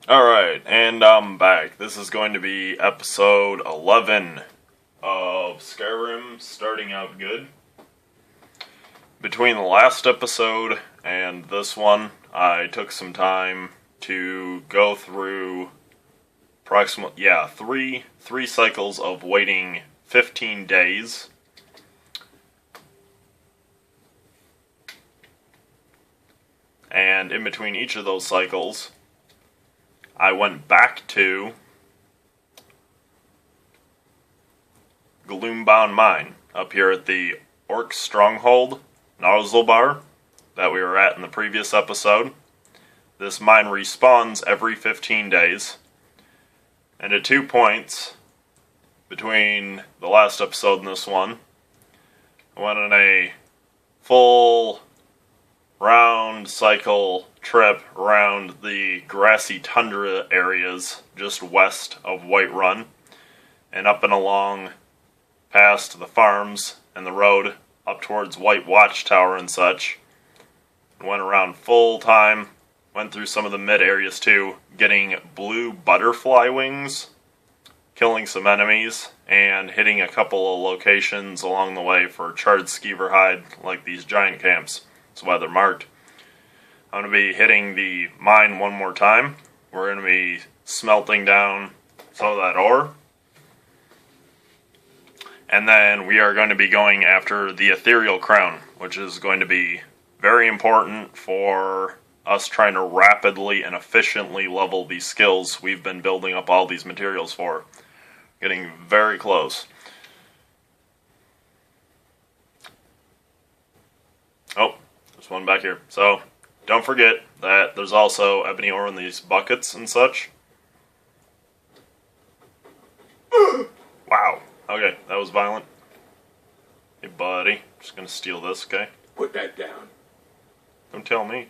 Alright, and I'm back. This is going to be episode 11 of Skyrim, starting out good. Between the last episode and this one, I took some time to go through approximately, three cycles of waiting 15 days. And in between each of those cycles, I went back to Gloombound Mine, up here at the Orc Stronghold, Nozzlebar, that we were at in the previous episode. This mine respawns every 15 days, and at 2 points between the last episode and this one, I went on a full round cycle trip around the grassy tundra areas just west of Whiterun and up and along past the farms and the road up towards White Watchtower and such. Went around full time, went through some of the mid areas too, getting blue butterfly wings, killing some enemies, and hitting a couple of locations along the way for charred skeever hide, like these giant camps. That's why they're marked. I'm going to be hitting the mine one more time. We're going to be smelting down some of that ore. And then we are going to be going after the ethereal crown, which is going to be very important for us trying to rapidly and efficiently level these skills we've been building up all these materials for. Getting very close. Oh, there's one back here. So, don't forget that there's also ebony ore in these buckets and such. Wow. Okay, that was violent. Hey, buddy. Just gonna steal this, okay? Put that down. Don't tell me.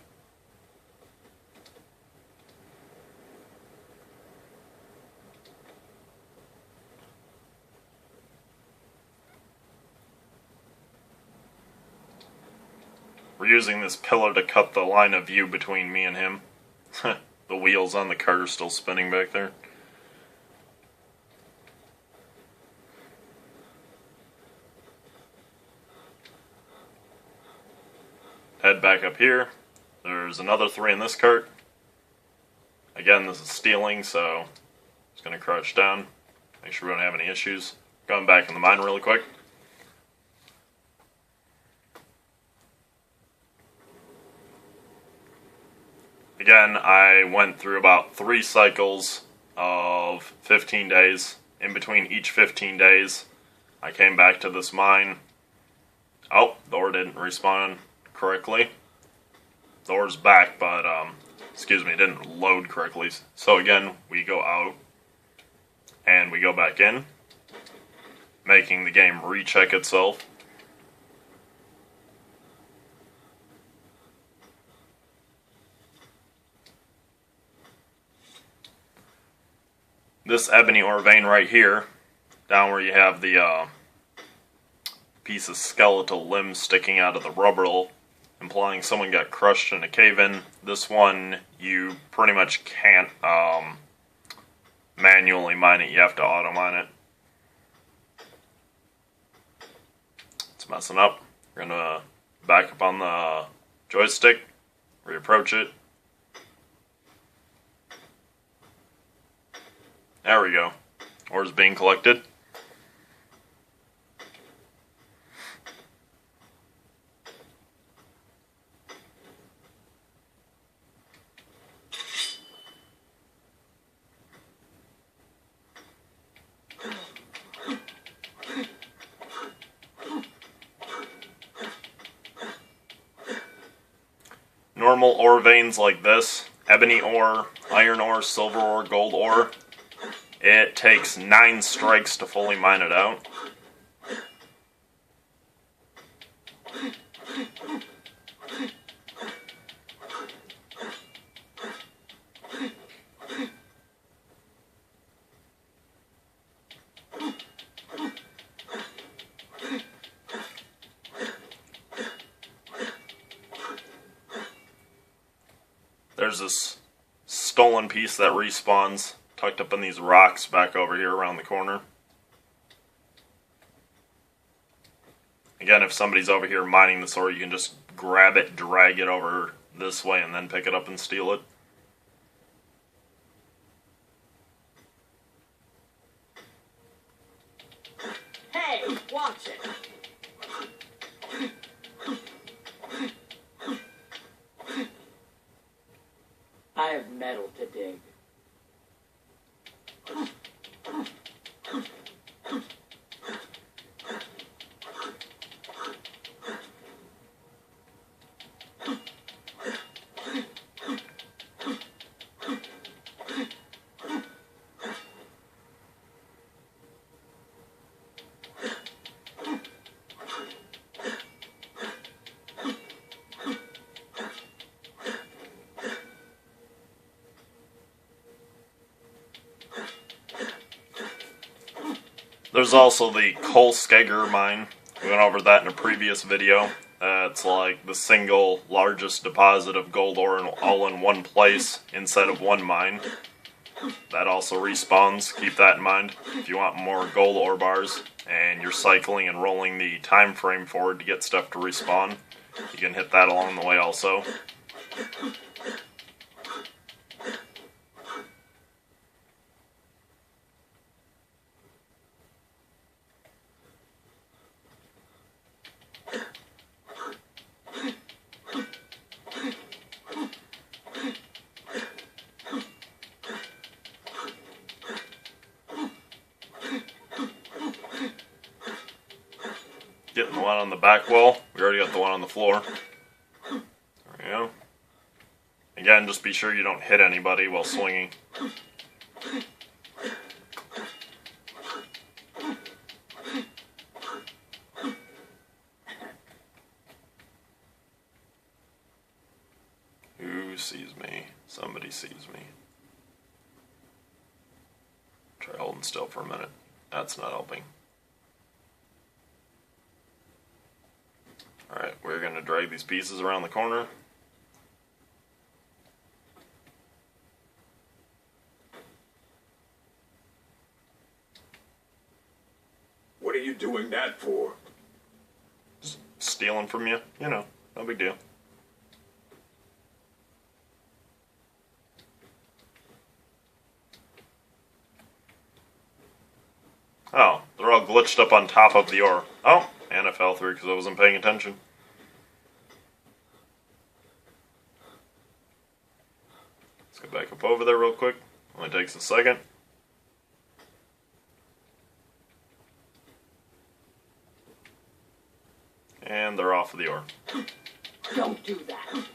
We're using this pillar to cut the line of view between me and him. The wheels on the cart are still spinning back there. Head back up here. There's another 3 in this cart. Again, this is stealing, so I'm just going to crouch down. Make sure we don't have any issues. Going back in the mine really quick. Again, I went through about 3 cycles of 15 days. In between each 15 days, I came back to this mine. Oh, the ore didn't respawn correctly. The ore's back, but, it didn't load correctly. So again, we go out, and we go back in, making the game recheck itself. This ebony ore vein right here, down where you have the piece of skeletal limb sticking out of the rubble, implying someone got crushed in a cave-in. This one, you pretty much can't manually mine it, you have to auto-mine it. It's messing up. We're going to back up on the joystick, reapproach it. There we go. Ore's being collected. Normal ore veins like this, ebony ore, iron ore, silver ore, gold ore, it takes 9 strikes to fully mine it out. There's this stolen piece that respawns tucked up in these rocks back over here around the corner. Again, if somebody's over here mining this ore, you can just grab it, drag it over this way, and then pick it up and steal it. Hey, watch it! I have metal to dig. There's also the Kolskegger mine. We went over that in a previous video. It's like the single largest deposit of gold ore all in one place inside of one mine. That also respawns. Keep that in mind. If you want more gold ore bars and you're cycling and rolling the time frame forward to get stuff to respawn, you can hit that along the way also. Getting the one on the back wall. We already got the one on the floor. There we go. Again, just be sure you don't hit anybody while swinging. Who sees me? Somebody sees me. Try holding still for a minute. That's not helping. Alright, we're going to drag these pieces around the corner. What are you doing that for? Just stealing from you. You know, no big deal. Oh, they're all glitched up on top of the ore. Oh, and I fell through because I wasn't paying attention. Let's go back up over there real quick. Only takes a second. And they're off of the ore. Don't do that.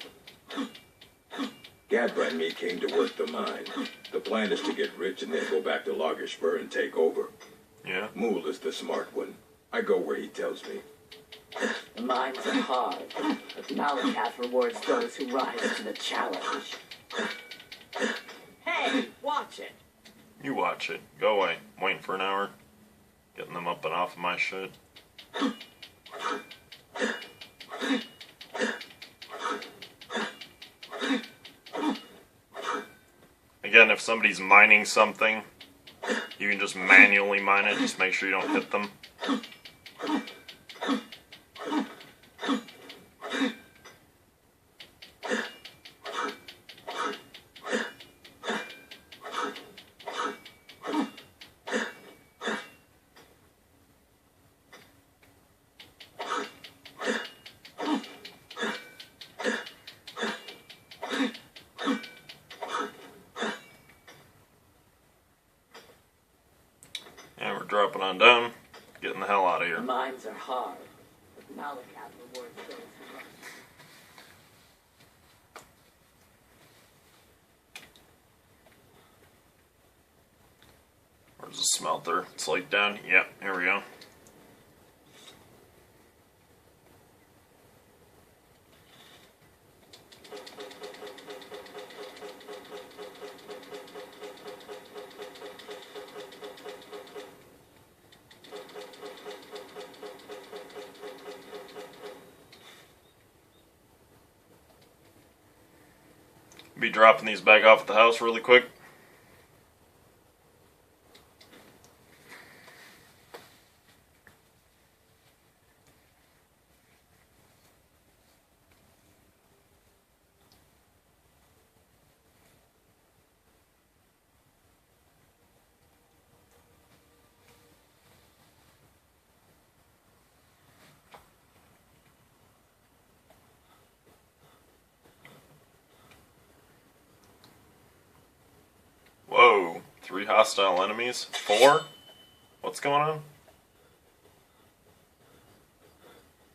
Gadra and me came to work the mine. The plan is to get rich and then go back to Lagerspur and take over. Yeah. Mool is the smart one. I go where he tells me. The mines are hard, but Malakath rewards those who rise to the challenge. Hey, watch it! You watch it. Go away. I'm waiting for an hour. Getting them up and off of my shit. Again, if somebody's mining something, you can just manually mine it. Just make sure you don't hit them. And we're dropping on down, getting the hell out of here. The mines are hard, but Malakath rewards those who rise. Where's the smelter? It's like down. Yep, here we go. Be dropping these back off at the house really quick. Whoa, 3 hostile enemies? 4? What's going on?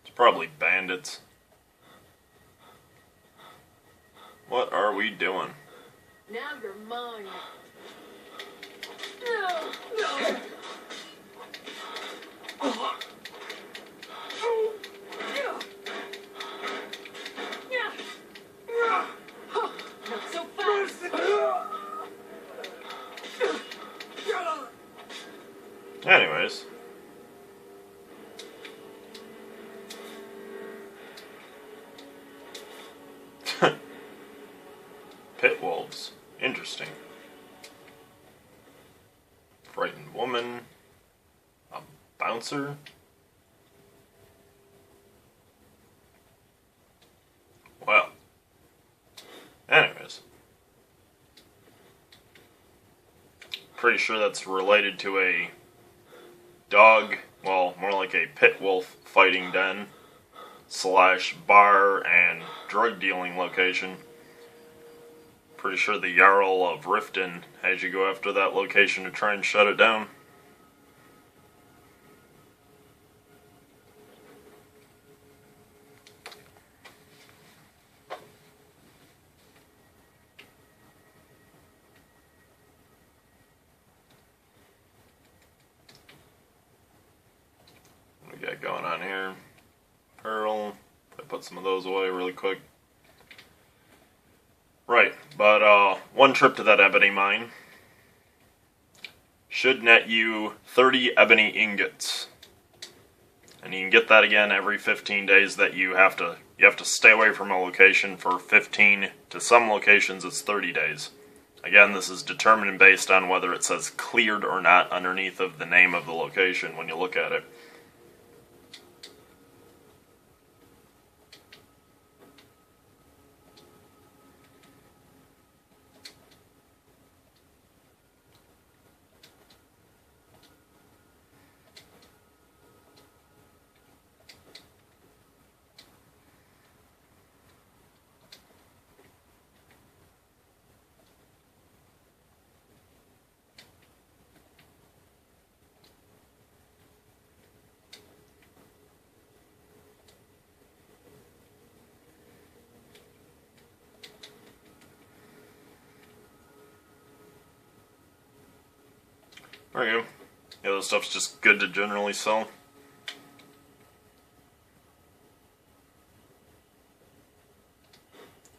It's probably bandits. What are we doing? Now you're mine. Not so fast. Anyways. Pit wolves. Interesting. Frightened woman. A bouncer. Well. Anyways. Pretty sure that's related to a dog, well, more like a pit wolf fighting den / bar and drug dealing location. Pretty sure the Jarl of Riften has you go after that location to try and shut it down. What we got going on here? Pearl. I put some of those away really quick. Right, but one trip to that ebony mine should net you 30 ebony ingots. And you can get that again every 15 days that you have to stay away from a location for 15, to some locations it's 30 days. Again, this is determined based on whether it says cleared or not underneath of the name of the location when you look at it. There you go. Yeah, this stuff's just good to generally sell.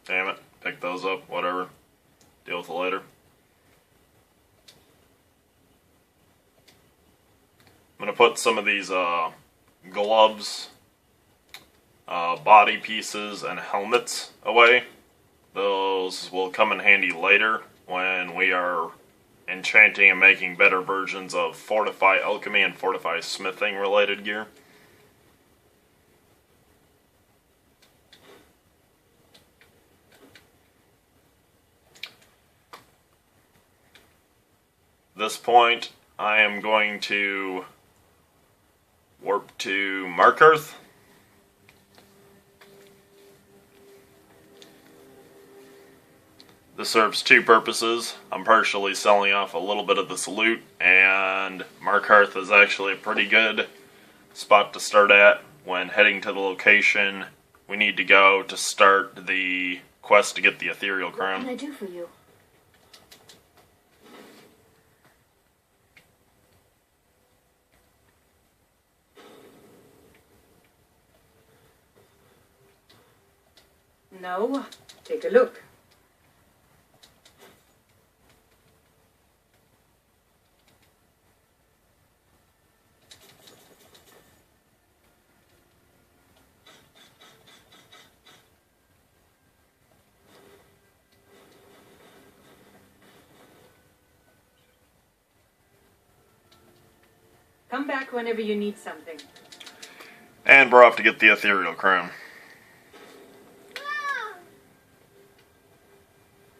Damn it. Pick those up, whatever. Deal with it later. I'm going to put some of these gloves, body pieces, and helmets away. Those will come in handy later when we are enchanting and making better versions of Fortify Alchemy and Fortify Smithing related gear. At this point, I am going to warp to Markarth. This serves 2 purposes. I'm partially selling off a little bit of this loot, and Markarth is actually a pretty good spot to start at when heading to the location we need to go to start the quest to get the ethereal crown. What can I do for you? No, take a look. Come back whenever you need something. And we're off to get the ethereal crown.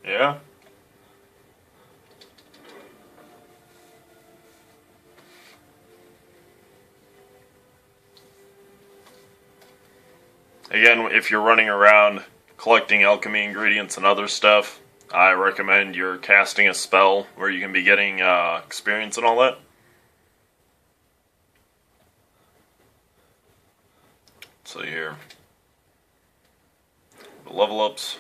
Yeah? Again, if you're running around collecting alchemy ingredients and other stuff, I recommend you're casting a spell where you can be getting experience and all that. So here, the level ups.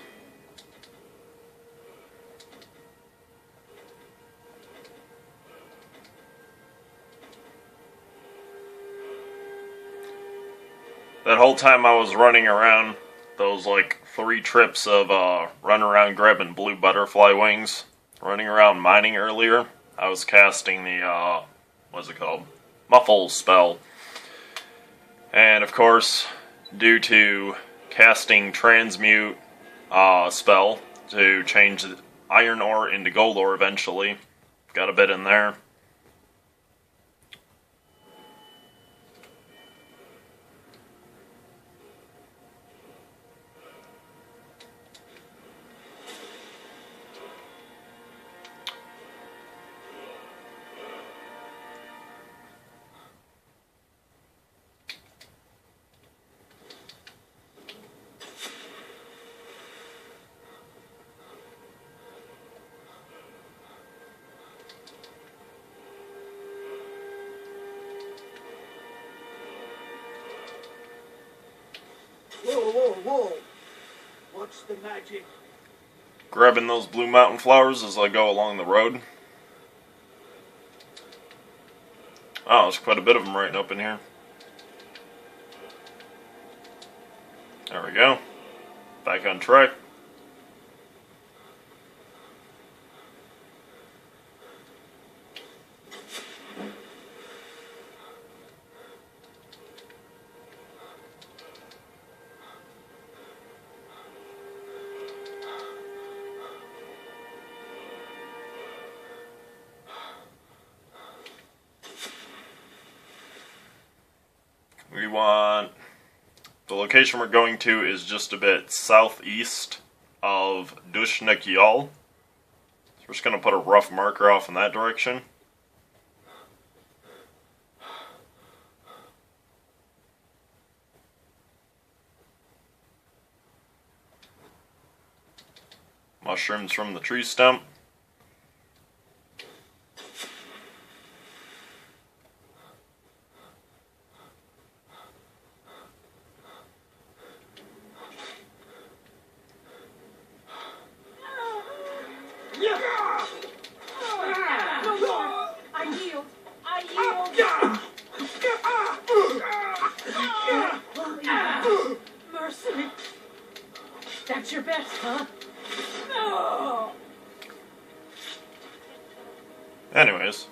That whole time I was running around, those like 3 trips of running around grabbing blue butterfly wings, running around mining earlier, I was casting the, what's it called? Muffle spell. And of course, due to casting transmute spell to change the iron ore into gold ore eventually, got a bit in there. Whoa. What's the magic? Grabbing those blue mountain flowers as I go along the road. Oh, there's quite a bit of them right up in here. There we go. Back on track. We want... The location we're going to is just a bit southeast of Dushnikyal. So we're just going to put a rough marker off in that direction. Mushrooms from the tree stump. Mercy. That's your best, huh? No. Anyways.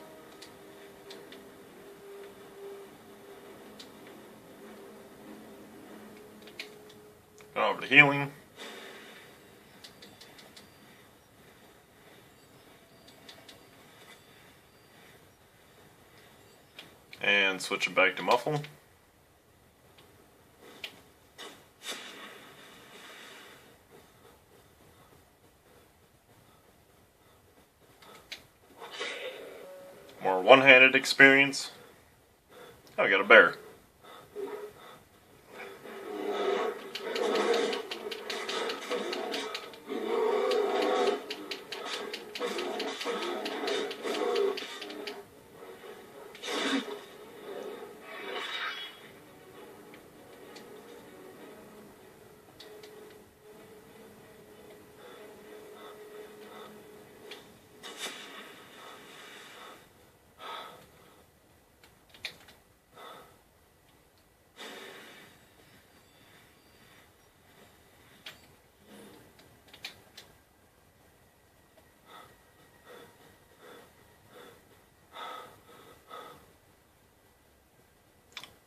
Go over to healing. And switch it back to muffle. More one-handed experience. Oh, I got a bear.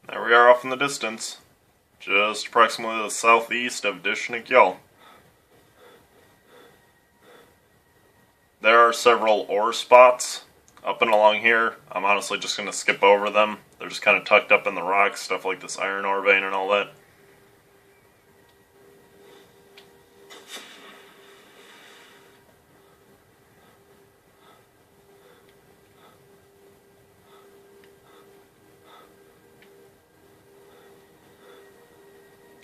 There we are off in the distance, just approximately the southeast of Dushnikyal. There are several ore spots up and along here. I'm honestly just going to skip over them They're just kind of tucked up in the rocks, stuff like this iron ore vein and all that.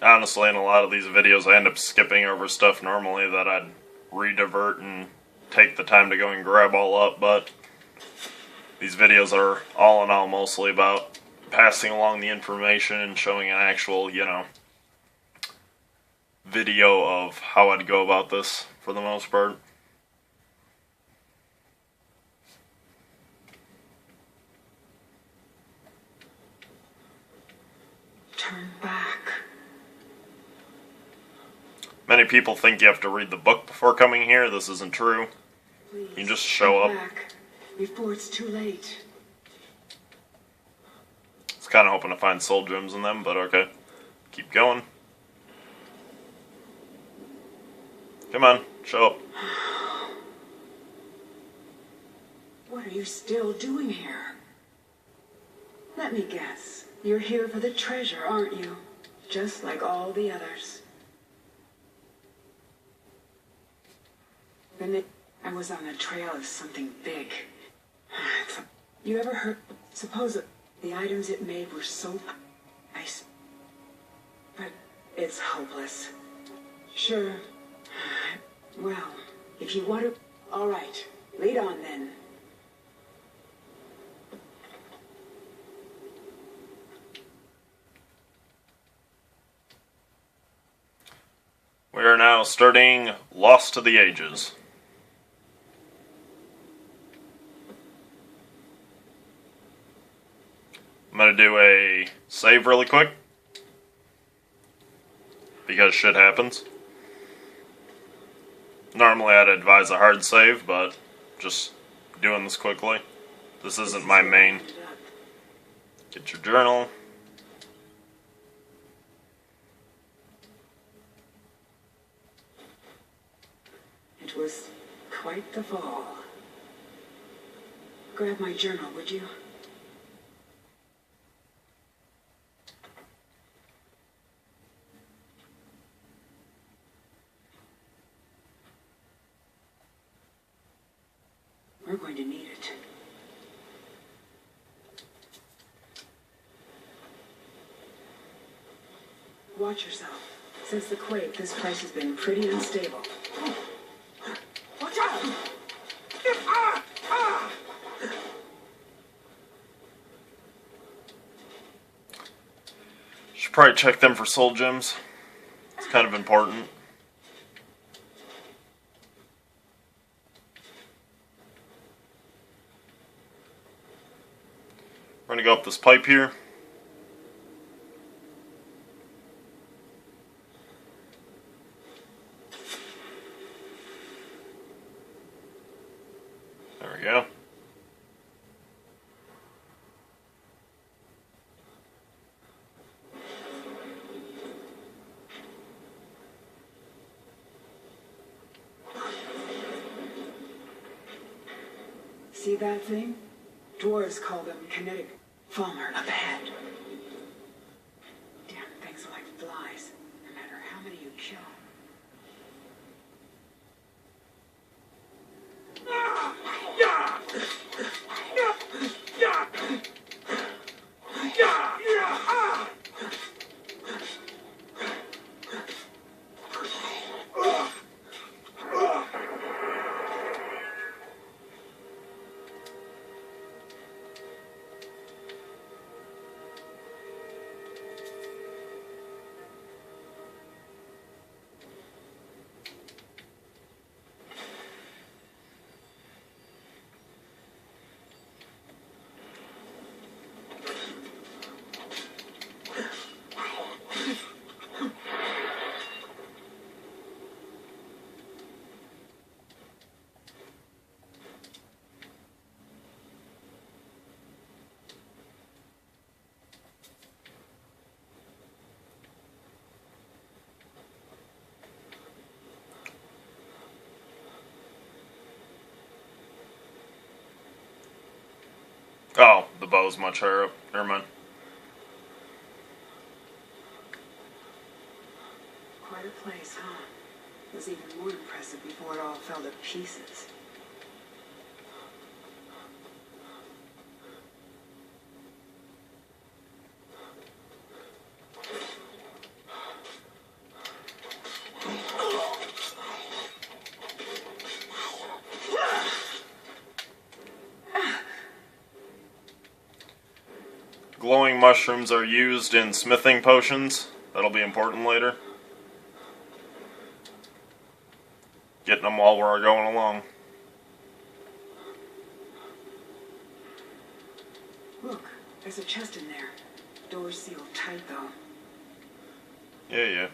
Honestly, in a lot of these videos, I end up skipping over stuff normally that I'd redivert and take the time to go and grab all up, but these videos are all in all mostly about passing along the information and showing an actual, video of how I'd go about this for the most part. Turn back. Many people think you have to read the book before coming here. This isn't true. Please, You can just show turn up. back before it's too late. I was kind of hoping to find soul gems in them, but okay. Keep going. Come on, show up. What are you still doing here? Let me guess. You're here for the treasure, aren't you? Just like all the others. Then I was on the trail of something big. You ever heard? Suppose the items it made were so nice. But it's hopeless. Sure. Well, if you want to... All right. Lead on then. We are now starting Lost to the Ages. I'm going to do a save really quick, because shit happens. Normally I'd advise a hard save, but just doing this quickly. This isn't my main. Get your journal. It was quite the fall. Grab my journal, would you? We're going to need it. Watch yourself. Since the quake, this place has been pretty unstable. Watch out! Ah! Ah! Should probably check them for soul gems. It's kind of important. We're going to go up this pipe here. There we go. See that thing? Dwarves call them kinetic fulmer up ahead. Damn things are like flies, no matter how many you kill. Yeah! Yeah! Yeah! Yeah! Yeah! Ah! Oh, the bow's much higher up. Never mind. Quite a place, huh? It was even more impressive before it all fell to pieces. Glowing mushrooms are used in smithing potions. That'll be important later. Getting them while we're going along. Look, there's a chest in there. Door's sealed tight, though. Yeah.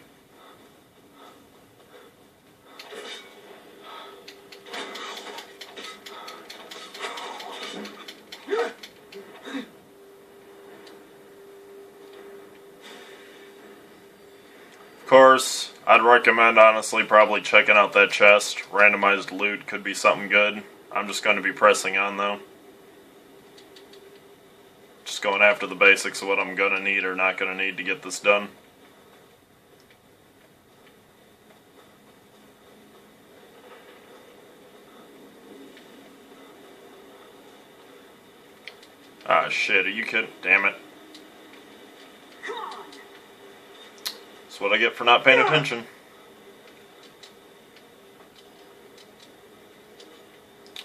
Of course, I'd recommend honestly probably checking out that chest. Randomized loot could be something good. I'm just going to be pressing on though. Just going after the basics of what I'm going to need or not going to need to get this done. Ah shit, are you kidding? Damn it. That's what I get for not paying attention.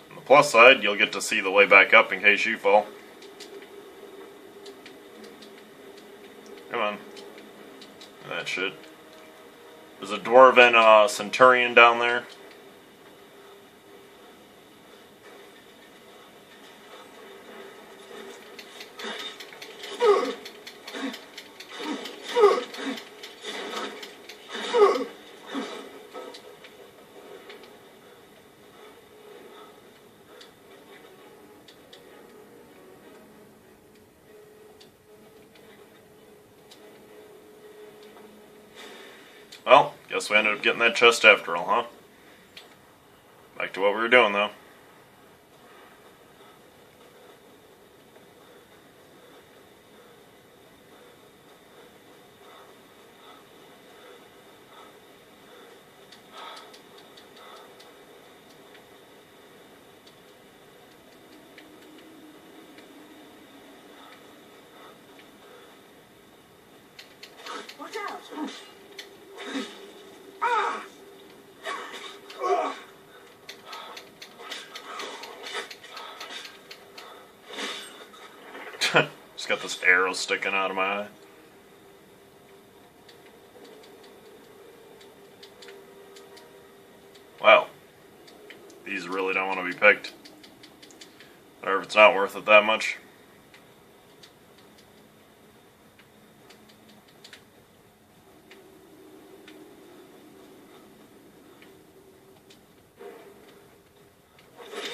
On the plus side, you'll get to see the way back up in case you fall. Come on. That shit. There's a dwarven centurion down there. Well, guess we ended up getting that chest after all, huh? Back to what we were doing, though. Watch out! Just got this arrow sticking out of my eye. Wow. These really don't want to be picked. Whatever, it's not worth it that much.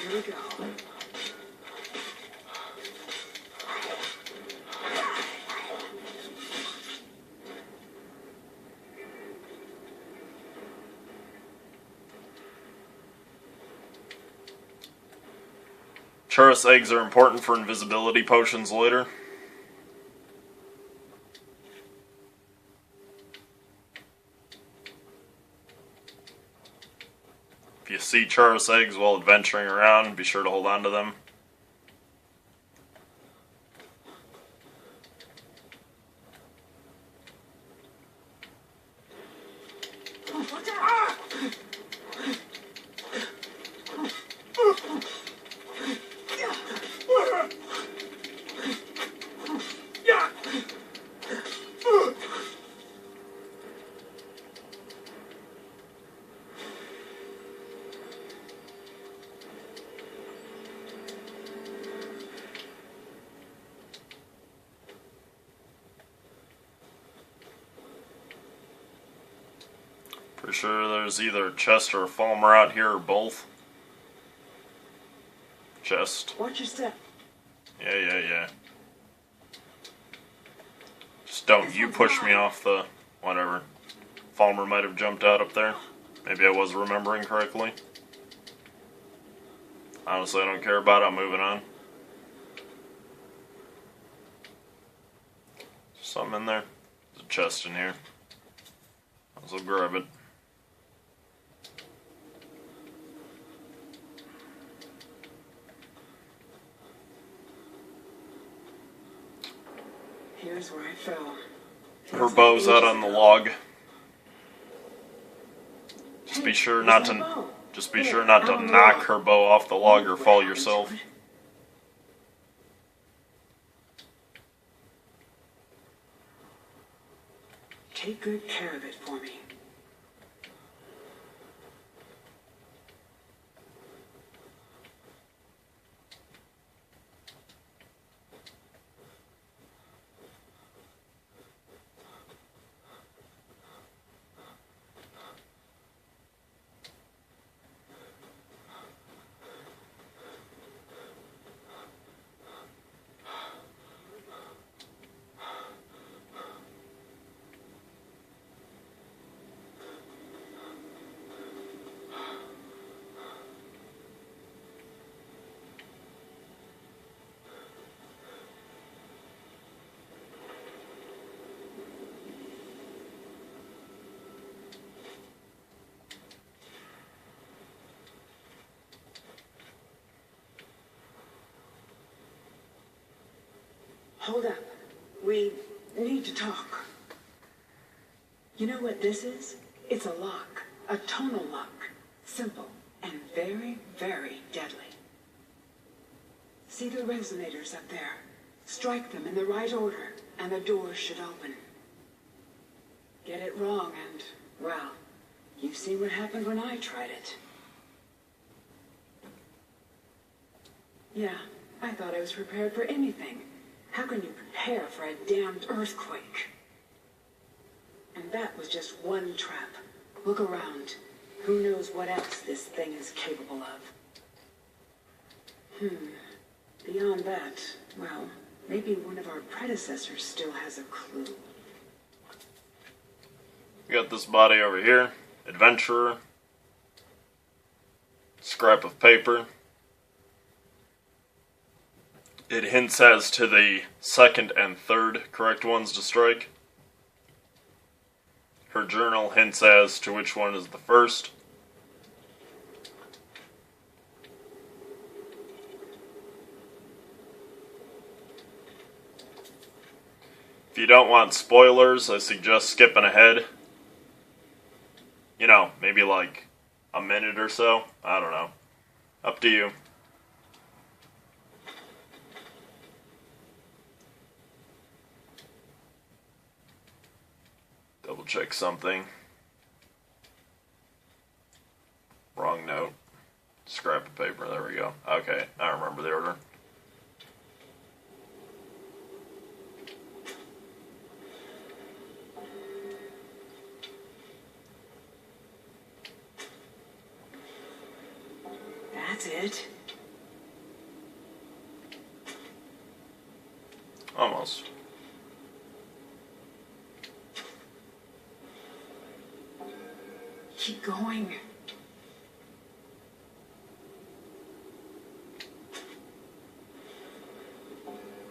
Here we go. Churus eggs are important for invisibility potions later. If you see Churus eggs while adventuring around, be sure to hold on to them. Watch out! Yeah! Pretty sure there's either a chest or a Falmer out here, or both. Chest. Watch your step. Yeah. Just don't you push me off the... whatever. Falmer might have jumped out up there. Maybe I was remembering correctly. Honestly, I don't care about it. I'm moving on. something in there? There's a chest in here. I'll grab it. Here's where I fell. Her bow's out on the log. Just be sure not to knock her bow off the log or fall yourself. Take good care of it for me. Hold up. We need to talk. You know what this is? It's a lock. A tonal lock. Simple and very, very deadly. See the resonators up there? Strike them in the right order, and the door should open. Get it wrong, and, well, you've seen what happened when I tried it. Yeah, I thought I was prepared for anything. How can you prepare for a damned earthquake? And that was just one trap. Look around. Who knows what else this thing is capable of? Beyond that, well, maybe one of our predecessors still has a clue. We got this body over here. Adventurer. Scrap of paper. It hints as to the second and third correct ones to strike. Her journal hints as to which one is the first. If you don't want spoilers, I suggest skipping ahead. You know, maybe like a minute or so. I don't know. Up to you. Double check something. Wrong note. Scrap of paper, there we go. Okay, I remember the order. That's it. Almost. Keep going.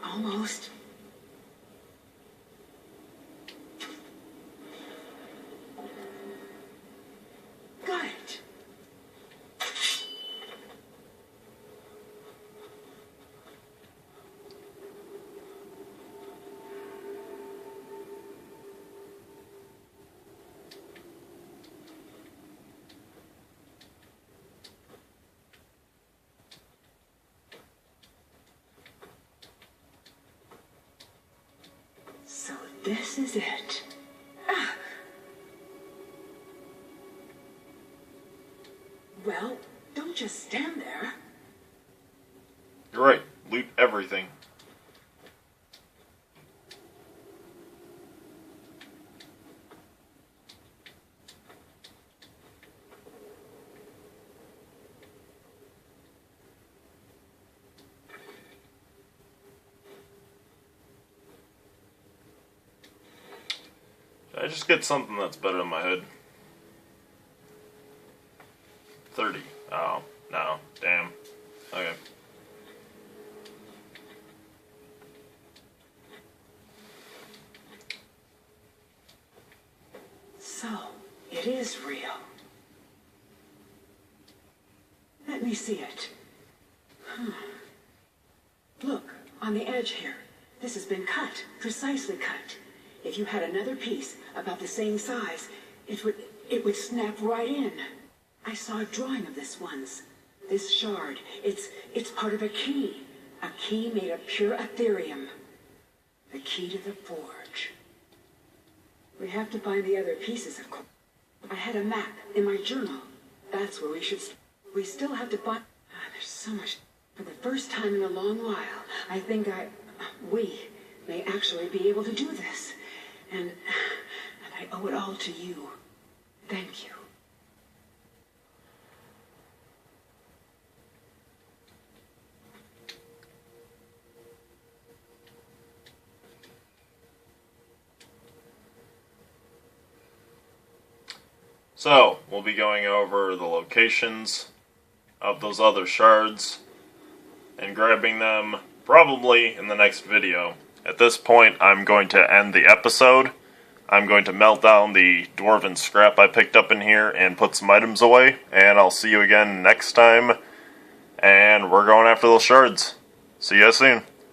Almost. Got it. So this is it. Ah. Well, don't just stand there. You're right. Loot everything. I just get something that's better than my hood. 30. Oh, no. Damn. Okay. it is real. Let me see it. Look, on the edge here. This has been cut, precisely cut. If you had another piece about the same size, it would snap right in. I saw a drawing of this once. This shard, it's part of a key made of pure aetherium. The key to the forge. We have to find the other pieces, of course. I had a map in my journal. That's where we should. We still have to find. There's so much. For the first time in a long while, I think we may actually be able to do this, and I owe it all to you. Thank you. So, we'll be going over the locations of those other shards and grabbing them probably in the next video. At this point, I'm going to end the episode. I'm going to melt down the dwarven scrap I picked up in here and put some items away, and I'll see you again next time, and we're going after those shards. See you guys soon.